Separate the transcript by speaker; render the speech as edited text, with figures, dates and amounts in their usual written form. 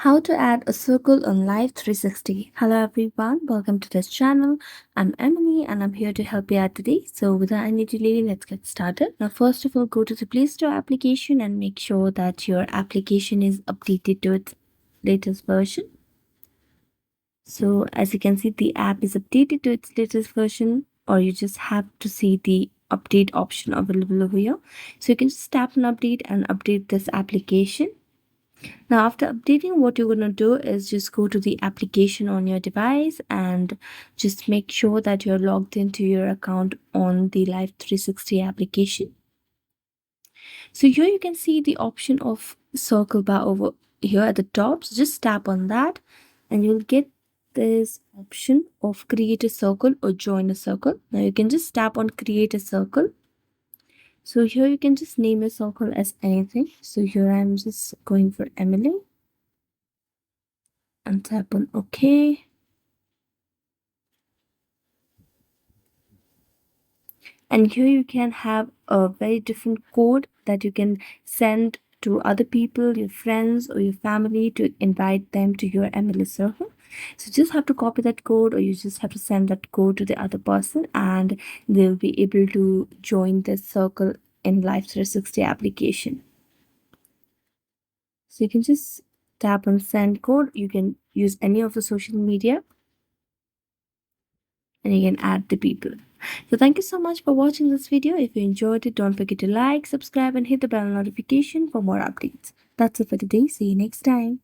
Speaker 1: How to add a circle on Live 360. Hello everyone, welcome to this channel. I'm Emily and I'm here to help you out today. So without any delay, let's get started. Now first of all, go to the Play Store application and make sure that your application is updated to its latest version. So as you can see, the app is updated to its latest version, or you just have to see the update option available over here. So you can just tap on update and update this application. Now, after updating, what you're going to do is just go to the application on your device and just make sure that you're logged into your account on the Live 360 application. So here you can see the option of circle bar over here at the top. So just tap on that and you'll get this option of create a circle or join a circle. Now you can just tap on create a circle. So here you can just name a circle as anything. So here I'm just going for Emily and tap on OK. And here you can have a very different code that you can send to other people, your friends or your family, to invite them to your MLS server. So you just have to copy that code, or you just have to send that code to the other person and they'll be able to join this circle in Live 360 application. So you can just tap on send code. You can use any of the social media and you can add the people. So thank you so much for watching this video. If you enjoyed it, don't forget to like, subscribe and hit the bell notification for more updates. That's it for today. See you next time.